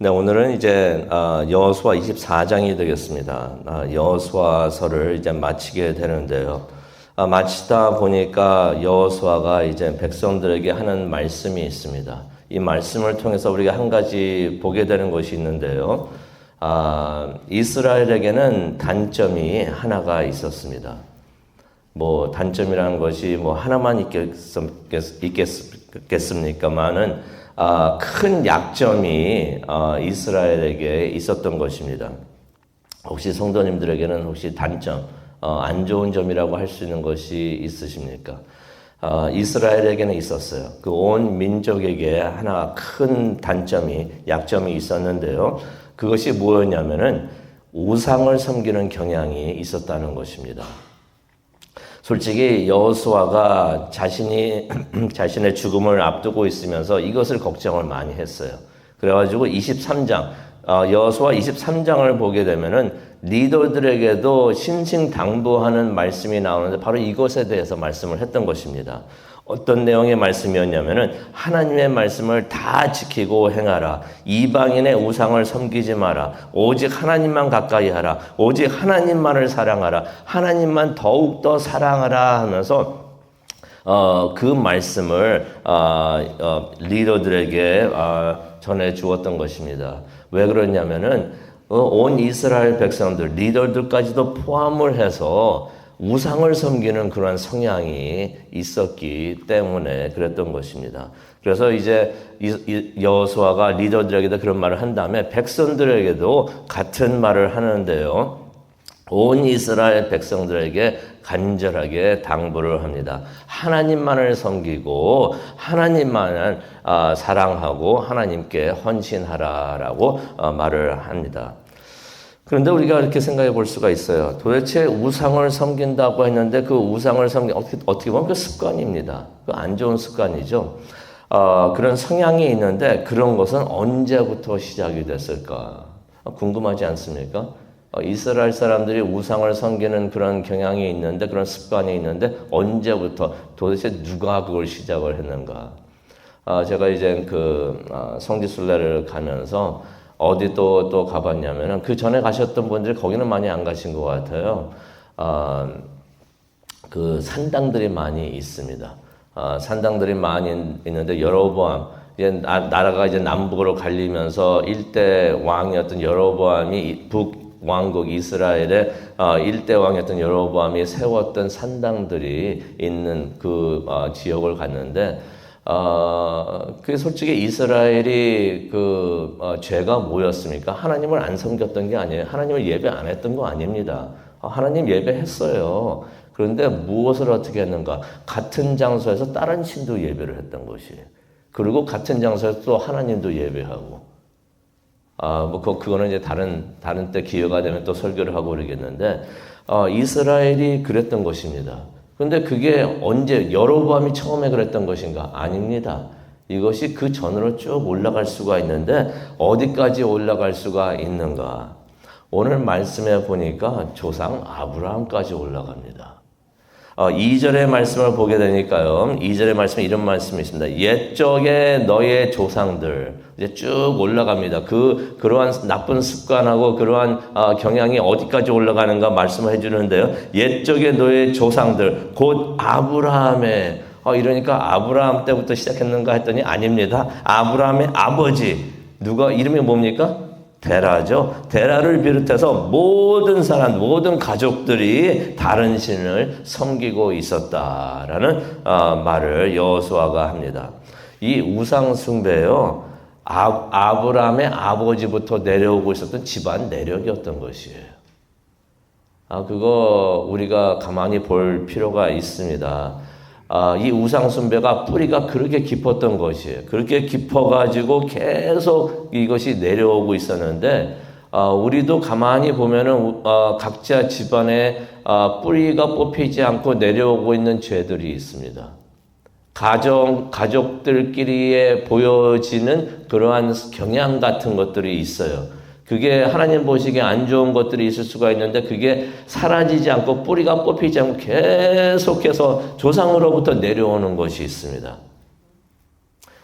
네, 오늘은 이제 여호수아 24장이 되겠습니다. 여호수아서를 이제 마치게 되는데요. 마치다 보니까 여호수아가 이제 백성들에게 하는 말씀이 있습니다. 이 말씀을 통해서 우리가 한 가지 보게 되는 것이 있는데요. 이스라엘에게는 단점이 하나가 있었습니다. 뭐 단점이라는 것이 뭐 하나만 있겠습니까만은 큰 약점이 이스라엘에게 있었던 것입니다. 혹시 성도님들에게는 혹시 단점, 안 좋은 점이라고 할 수 있는 것이 있으십니까? 이스라엘에게는 있었어요. 그 온 민족에게 하나 큰 단점이, 약점이 있었는데요. 그것이 뭐였냐면은 우상을 섬기는 경향이 있었다는 것입니다. 솔직히 여호수아가 자신의 죽음을 앞두고 있으면서 이것을 걱정을 많이 했어요. 그래가지고 23장, 여호수아 23장을 보게 되면은 리더들에게도 신신당부하는 말씀이 나오는데 바로 이것에 대해서 말씀을 했던 것입니다. 어떤 내용의 말씀이었냐면은 하나님의 말씀을 다 지키고 행하라. 이방인의 우상을 섬기지 마라. 오직 하나님만 가까이 하라. 오직 하나님만을 사랑하라. 하나님만 더욱더 사랑하라 하면서 그 말씀을 리더들에게 전해 주었던 것입니다. 왜 그러냐면은 온 이스라엘 백성들, 리더들까지도 포함을 해서 우상을 섬기는 그런 성향이 있었기 때문에 그랬던 것입니다. 그래서 이제 여호수아가 리더들에게도 그런 말을 한 다음에 백성들에게도 같은 말을 하는데요. 온 이스라엘 백성들에게 간절하게 당부를 합니다. 하나님만을 섬기고 하나님만을 사랑하고 하나님께 헌신하라라고 말을 합니다. 그런데 우리가 이렇게 생각해 볼 수가 있어요. 도대체 우상을 섬긴다고 했는데 그 우상을 어떻게 보면 그 습관입니다. 그 안 좋은 습관이죠. 그런 성향이 있는데 그런 것은 언제부터 시작이 됐을까? 궁금하지 않습니까? 이스라엘 사람들이 우상을 섬기는 그런 경향이 있는데 그런 습관이 있는데 언제부터 도대체 누가 그걸 시작을 했는가? 제가 이제 그 성지순례를 가면서 어디 또 가봤냐면은 그 전에 가셨던 분들이 거기는 많이 안 가신 것 같아요. 그 산당들이 많이 있습니다. 산당들이 많이 있는데 여로보암, 이제 나라가 이제 남북으로 갈리면서 일대 왕이었던 여로보암이 북왕국 이스라엘의 일대 왕이었던 여로보암이 세웠던 산당들이 있는 그 지역을 갔는데 그게 솔직히 이스라엘이 죄가 뭐였습니까? 하나님을 안 섬겼던 게 아니에요. 하나님을 예배 안 했던 거 아닙니다. 하나님 예배했어요. 그런데 무엇을 어떻게 했는가? 같은 장소에서 다른 신도 예배를 했던 것이에요. 그리고 같은 장소에서 또 하나님도 예배하고. 그거는 이제 다른 때 기회가 되면 또 설교를 하고 그러겠는데, 이스라엘이 그랬던 것입니다. 그런데 그게 언제 여로보암이 처음에 그랬던 것인가? 아닙니다. 이것이 그 전으로 쭉 올라갈 수가 있는데 어디까지 올라갈 수가 있는가? 오늘 말씀에 보니까 조상 아브라함까지 올라갑니다. 2절의 말씀을 보게 되니까요. 2절의 말씀에 이런 말씀이 있습니다. 옛적의 너의 조상들 이제 쭉 올라갑니다. 그러한 나쁜 습관하고 그러한 경향이 어디까지 올라가는가 말씀을 해주는데요. 옛적의 너의 조상들 곧 아브라함의 이러니까 아브라함 때부터 시작했는가 했더니 아닙니다. 아브라함의 아버지 누가 이름이 뭡니까? 데라죠. 데라를 비롯해서 모든 사람, 모든 가족들이 다른 신을 섬기고 있었다라는 말을 여호수아가 합니다. 이 우상 숭배요, 아브라함의 아버지부터 내려오고 있었던 집안 내력이었던 것이에요. 그거 우리가 가만히 볼 필요가 있습니다. 이 우상 숭배가 뿌리가 그렇게 깊었던 것이에요. 그렇게 깊어가지고 계속 이것이 내려오고 있었는데, 우리도 가만히 보면은, 각자 집안에, 뿌리가 뽑히지 않고 내려오고 있는 죄들이 있습니다. 가족들끼리에 보여지는 그러한 경향 같은 것들이 있어요. 그게 하나님 보시기에 안 좋은 것들이 있을 수가 있는데 그게 사라지지 않고 뿌리가 뽑히지 않고 계속해서 조상으로부터 내려오는 것이 있습니다.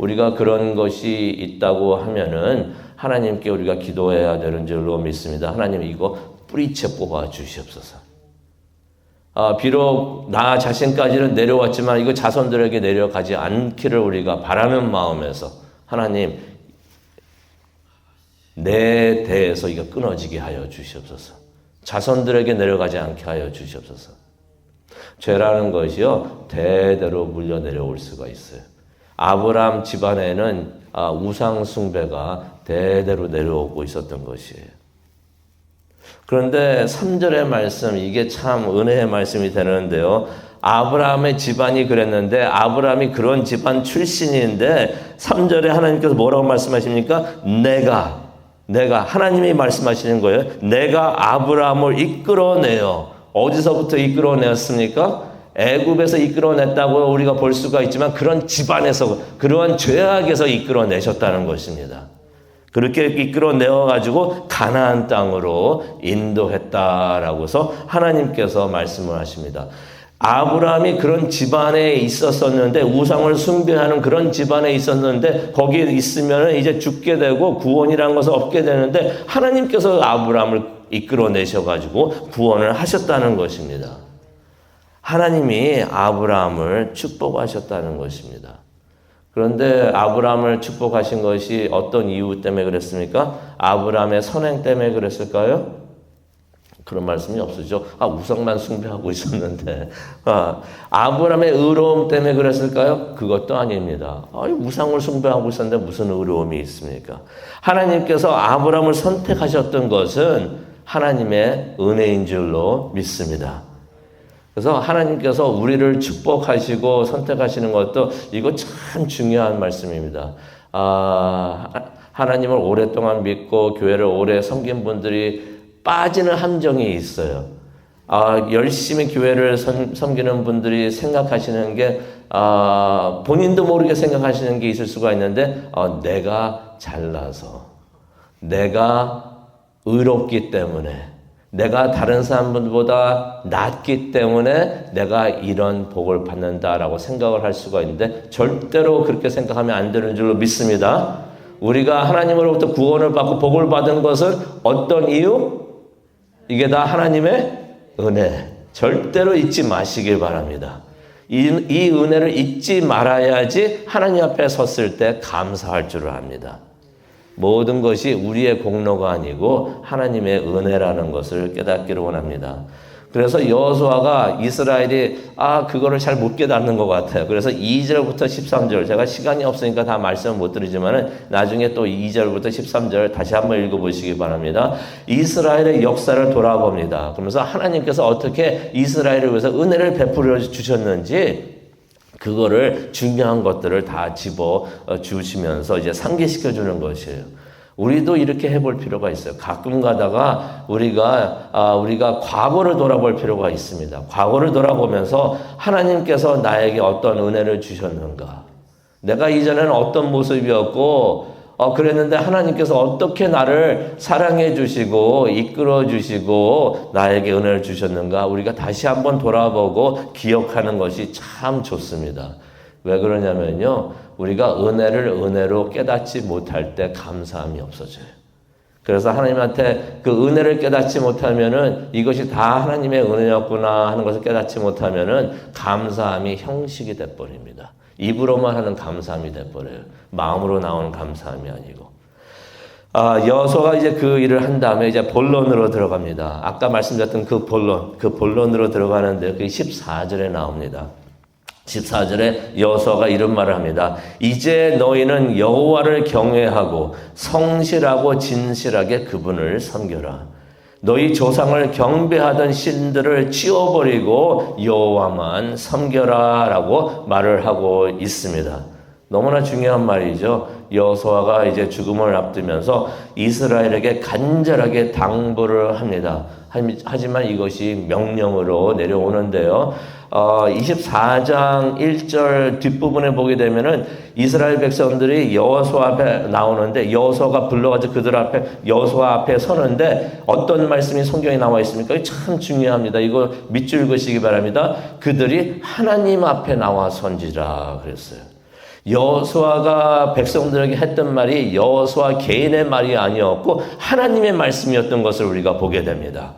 우리가 그런 것이 있다고 하면은 하나님께 우리가 기도해야 되는 줄로 믿습니다. 하나님 이거 뿌리채 뽑아 주시옵소서. 비록 나 자신까지는 내려왔지만 이거 자손들에게 내려가지 않기를 우리가 바라는 마음에서 하나님 내 대에서 이거 끊어지게 하여 주시옵소서. 자손들에게 내려가지 않게 하여 주시옵소서. 죄라는 것이요 대대로 물려 내려올 수가 있어요. 아브라함 집안에는 우상 숭배가 대대로 내려오고 있었던 것이에요. 그런데 3절의 말씀, 이게 참 은혜의 말씀이 되는데요. 아브라함의 집안이 그랬는데 아브라함이 그런 집안 출신인데 3절에 하나님께서 뭐라고 말씀하십니까? 내가 하나님이 말씀하시는 거예요. 내가 아브라함을 이끌어내요. 어디서부터 이끌어내었습니까? 애굽에서 이끌어냈다고 우리가 볼 수가 있지만 그런 집안에서 그러한 죄악에서 이끌어내셨다는 것입니다. 그렇게 이끌어내어가지고 가나안 땅으로 인도했다라고서 하나님께서 말씀을 하십니다. 아브라함이 그런 집안에 있었었는데 우상을 숭배하는 그런 집안에 있었는데 거기에 있으면 이제 죽게 되고 구원이라는 것을 얻게 되는데 하나님께서 아브라함을 이끌어내셔가지고 구원을 하셨다는 것입니다. 하나님이 아브라함을 축복하셨다는 것입니다. 그런데 아브라함을 축복하신 것이 어떤 이유 때문에 그랬습니까? 아브라함의 선행 때문에 그랬을까요? 그런 말씀이 없으죠. 우상만 숭배하고 있었는데. 아브라함의 의로움 때문에 그랬을까요? 그것도 아닙니다. 우상을 숭배하고 있었는데 무슨 의로움이 있습니까? 하나님께서 아브라함을 선택하셨던 것은 하나님의 은혜인 줄로 믿습니다. 그래서 하나님께서 우리를 축복하시고 선택하시는 것도 이거 참 중요한 말씀입니다. 하나님을 오랫동안 믿고 교회를 오래 섬긴 분들이 빠지는 함정이 있어요. 열심히 교회를 섬기는 분들이 생각하시는 게 본인도 모르게 생각하시는 게 있을 수가 있는데 내가 잘나서 내가 의롭기 때문에 내가 다른 사람들보다 낫기 때문에 내가 이런 복을 받는다라고 생각을 할 수가 있는데 절대로 그렇게 생각하면 안 되는 줄로 믿습니다. 우리가 하나님으로부터 구원을 받고 복을 받은 것은 어떤 이유? 이게 다 하나님의 은혜. 절대로 잊지 마시길 바랍니다. 이 은혜를 잊지 말아야지 하나님 앞에 섰을 때 감사할 줄을 압니다. 모든 것이 우리의 공로가 아니고 하나님의 은혜라는 것을 깨닫기를 원합니다. 그래서 여호수아가 이스라엘이 그거를 잘 못 깨닫는 것 같아요. 그래서 2절부터 13절 제가 시간이 없으니까 다 말씀을 못 드리지만은 나중에 또 2절부터 13절 다시 한번 읽어보시기 바랍니다. 이스라엘의 역사를 돌아봅니다. 그러면서 하나님께서 어떻게 이스라엘을 위해서 은혜를 베풀어 주셨는지 그거를 중요한 것들을 다 집어 주시면서 이제 상기시켜 주는 것이에요. 우리도 이렇게 해볼 필요가 있어요. 가끔 가다가 우리가 과거를 돌아볼 필요가 있습니다. 과거를 돌아보면서 하나님께서 나에게 어떤 은혜를 주셨는가? 내가 이전에는 어떤 모습이었고 그랬는데 하나님께서 어떻게 나를 사랑해 주시고 이끌어 주시고 나에게 은혜를 주셨는가? 우리가 다시 한번 돌아보고 기억하는 것이 참 좋습니다. 왜 그러냐면요. 우리가 은혜를 은혜로 깨닫지 못할 때 감사함이 없어져요. 그래서 하나님한테 그 은혜를 깨닫지 못하면은 이것이 다 하나님의 은혜였구나 하는 것을 깨닫지 못하면은 감사함이 형식이 돼버립니다. 입으로만 하는 감사함이 돼버려요. 마음으로 나오는 감사함이 아니고. 여호수아가 이제 그 일을 한 다음에 이제 본론으로 들어갑니다. 아까 말씀드렸던 그 본론으로 들어가는데 그 14절에 나옵니다. 14절에 여호수아가 이런 말을 합니다. 이제 너희는 여호와를 경외하고 성실하고 진실하게 그분을 섬겨라. 너희 조상을 경배하던 신들을 치워버리고 여호와만 섬겨라 라고 말을 하고 있습니다. 너무나 중요한 말이죠. 여호수아가 이제 죽음을 앞두면서 이스라엘에게 간절하게 당부를 합니다. 하지만 이것이 명령으로 내려오는데요. 24장 1절 뒷부분에 보게 되면은 이스라엘 백성들이 여호수아 앞에 나오는데 여호수아가 불러가지고 그들 앞에 여호수아 앞에 서는데 어떤 말씀이 성경에 나와 있습니까? 참 중요합니다. 이거 밑줄 그시기 바랍니다. 그들이 하나님 앞에 나와 선지라 그랬어요. 여호수아가 백성들에게 했던 말이 여호수아 개인의 말이 아니었고 하나님의 말씀이었던 것을 우리가 보게 됩니다.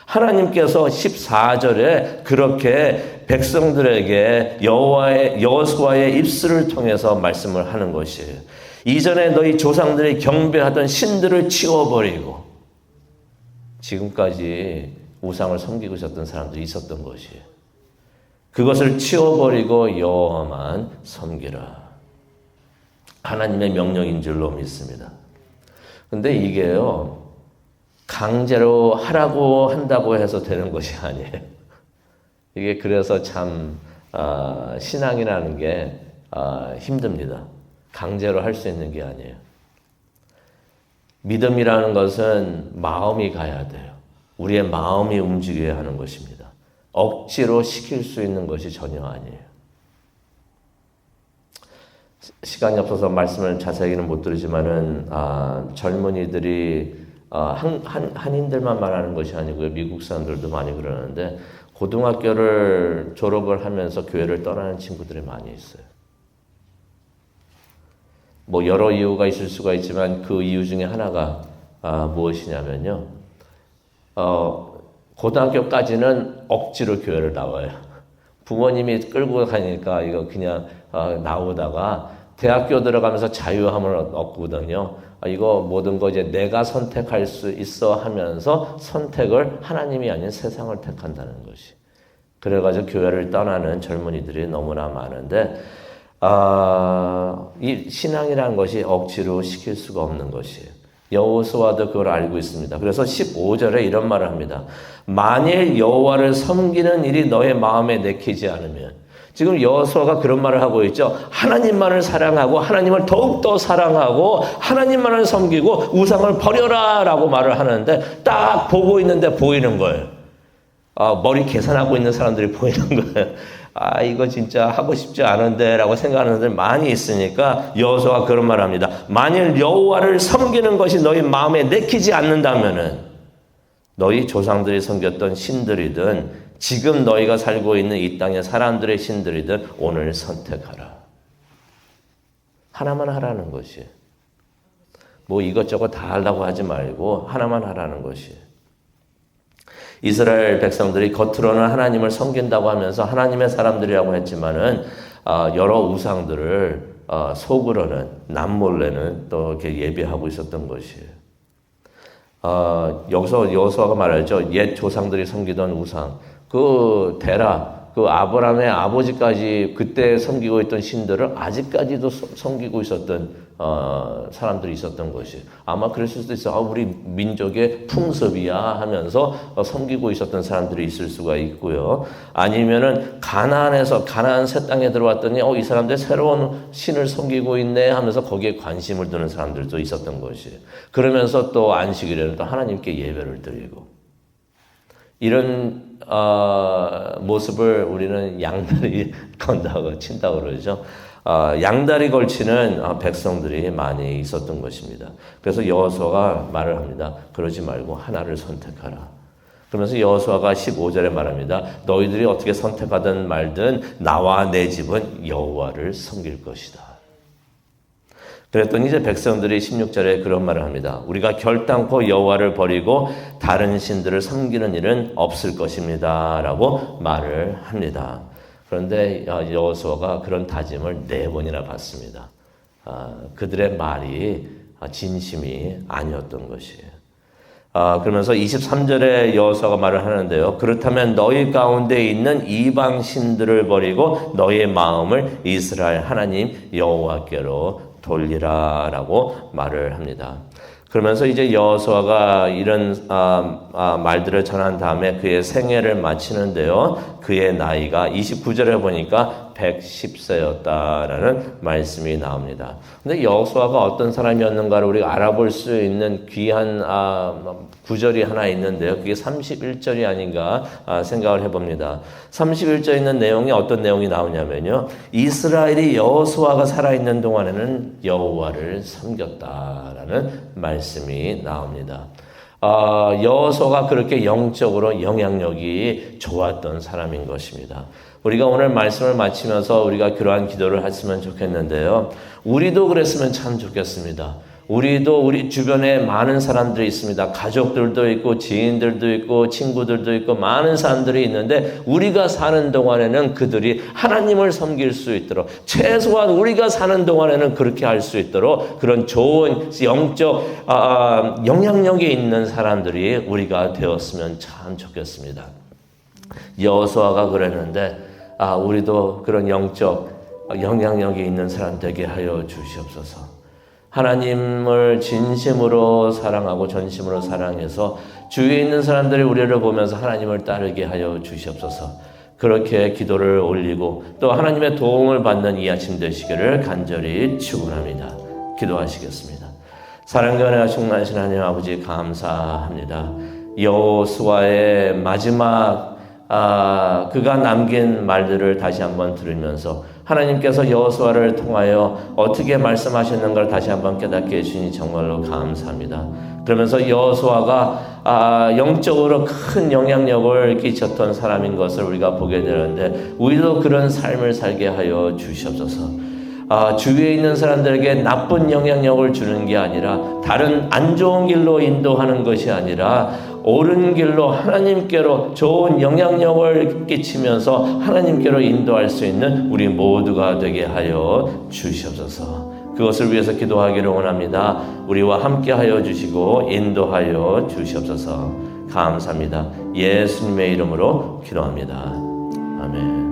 하나님께서 14절에 그렇게 백성들에게 여호수아의 입술을 통해서 말씀을 하는 것이에요. 이전에 너희 조상들이 경배하던 신들을 치워버리고 지금까지 우상을 섬기고 있었던 사람들이 있었던 것이에요. 그것을 치워버리고 여호와만 섬기라. 하나님의 명령인 줄로 믿습니다. 근데 이게요, 강제로 하라고 한다고 해서 되는 것이 아니에요. 이게 그래서 참 신앙이라는 게 힘듭니다. 강제로 할 수 있는 게 아니에요. 믿음이라는 것은 마음이 가야 돼요. 우리의 마음이 움직여야 하는 것입니다. 억지로 시킬 수 있는 것이 전혀 아니에요. 시간이 없어서 말씀을 자세히는 못 드리지만은 젊은이들이 한인들만 말하는 것이 아니고요. 미국 사람들도 많이 그러는데 고등학교를 졸업을 하면서 교회를 떠나는 친구들이 많이 있어요. 뭐 여러 이유가 있을 수가 있지만 그 이유 중에 하나가 무엇이냐면요. 고등학교까지는 억지로 교회를 나와요. 부모님이 끌고 가니까 이거 그냥 나오다가 대학교 들어가면서 자유함을 얻거든요. 이거 모든 거 이제 내가 선택할 수 있어 하면서 선택을 하나님이 아닌 세상을 택한다는 것이. 그래가지고 교회를 떠나는 젊은이들이 너무나 많은데 이 신앙이라는 것이 억지로 시킬 수가 없는 것이에요. 여호수아도 그걸 알고 있습니다. 그래서 15절에 이런 말을 합니다. 만일 여호와를 섬기는 일이 너의 마음에 내키지 않으면, 지금 여호수아가 그런 말을 하고 있죠. 하나님만을 사랑하고 하나님을 더욱더 사랑하고 하나님만을 섬기고 우상을 버려라 라고 말을 하는데 딱 보고 있는데 보이는 거예요. 머리 계산하고 있는 사람들이 보이는 거예요. 이거 진짜 하고 싶지 않은데 라고 생각하는 사람들이 많이 있으니까 여호수아가 그런 말을 합니다. 만일 여호와를 섬기는 것이 너희 마음에 내키지 않는다면은 너희 조상들이 섬겼던 신들이든 지금 너희가 살고 있는 이 땅의 사람들의 신들이든 오늘 선택하라. 하나만 하라는 것이에요. 뭐 이것저것 다 하려고 하지 말고 하나만 하라는 것이에요. 이스라엘 백성들이 겉으로는 하나님을 섬긴다고 하면서 하나님의 사람들이라고 했지만은 여러 우상들을 속으로는 남몰래는 또 이렇게 예배하고 있었던 것이에요. 여기서 여호수아가 말하죠. 옛 조상들이 섬기던 우상, 그 데라, 그 아브라함의 아버지까지 그때 섬기고 있던 신들을 아직까지도 섬기고 있었던 사람들이 있었던 것이. 아마 그랬을 수도 있어. 우리 민족의 풍습이야 하면서 섬기고 있었던 사람들이 있을 수가 있고요. 아니면은 가나안 새 땅에 들어왔더니 이 사람들 새로운 신을 섬기고 있네 하면서 거기에 관심을 두는 사람들도 있었던 것이. 그러면서 또 안식일에는 또 하나님께 예배를 드리고. 이런 모습을 우리는 양다리 건다고 친다고 그러죠. 양다리 걸치는 백성들이 많이 있었던 것입니다. 그래서 여호수아가 말을 합니다. 그러지 말고 하나를 선택하라. 그러면서 여호수아가 15절에 말합니다. 너희들이 어떻게 선택하든 말든 나와 내 집은 여호와를 섬길 것이다. 그랬더니 이제 백성들이 16절에 그런 말을 합니다. 우리가 결단코 여호와를 버리고 다른 신들을 섬기는 일은 없을 것입니다. 라고 말을 합니다. 그런데 여호수아가 그런 다짐을 4번이나 받습니다. 그들의 말이 진심이 아니었던 것이에요. 그러면서 23절에 여호수아가 말을 하는데요. 그렇다면 너희 가운데 있는 이방 신들을 버리고 너희의 마음을 이스라엘 하나님 여호와께로 돌리라라고 말을 합니다. 그러면서 이제 여호수아가 이런 말들을 전한 다음에 그의 생애를 마치는데요. 그의 나이가 29절에 보니까 110세였다라는 말씀이 나옵니다. 근데 여호수아가 어떤 사람이었는가를 우리가 알아볼 수 있는 귀한 구절이 하나 있는데요. 그게 31절이 아닌가 생각을 해봅니다. 31절에 있는 내용이 어떤 내용이 나오냐면요. 이스라엘이 여호수아가 살아있는 동안에는 여호와를 섬겼다라는 말씀이 나옵니다. 여호수아가 그렇게 영적으로 영향력이 좋았던 사람인 것입니다. 우리가 오늘 말씀을 마치면서 우리가 그러한 기도를 했으면 좋겠는데요. 우리도 그랬으면 참 좋겠습니다. 우리도 우리 주변에 많은 사람들이 있습니다. 가족들도 있고 지인들도 있고 친구들도 있고 많은 사람들이 있는데 우리가 사는 동안에는 그들이 하나님을 섬길 수 있도록 최소한 우리가 사는 동안에는 그렇게 할 수 있도록 그런 좋은 영적 영향력이 있는 사람들이 우리가 되었으면 참 좋겠습니다. 여호수아가 그랬는데 우리도 그런 영적 영향력이 있는 사람 되게 하여 주시옵소서. 하나님을 진심으로 사랑하고 전심으로 사랑해서 주위에 있는 사람들이 우리를 보면서 하나님을 따르게 하여 주시옵소서. 그렇게 기도를 올리고 또 하나님의 도움을 받는 이 아침 되시기를 간절히 축원합니다. 기도하시겠습니다. 사랑과 은혜가 충만하신 하나님 아버지 감사합니다. 여호수아의 마지막 그가 남긴 말들을 다시 한번 들으면서 하나님께서 여호수아를 통하여 어떻게 말씀하셨는가를 다시 한번 깨닫게 해주시니 정말로 감사합니다. 그러면서 여호수아가 영적으로 큰 영향력을 끼쳤던 사람인 것을 우리가 보게 되는데 우리도 그런 삶을 살게 하여 주시옵소서. 주위에 있는 사람들에게 나쁜 영향력을 주는 게 아니라 다른 안 좋은 길로 인도하는 것이 아니라 옳은 길로 하나님께로 좋은 영향력을 끼치면서 하나님께로 인도할 수 있는 우리 모두가 되게 하여 주시옵소서. 그것을 위해서 기도하기를 원합니다. 우리와 함께 하여 주시고 인도하여 주시옵소서. 감사합니다. 예수님의 이름으로 기도합니다. 아멘.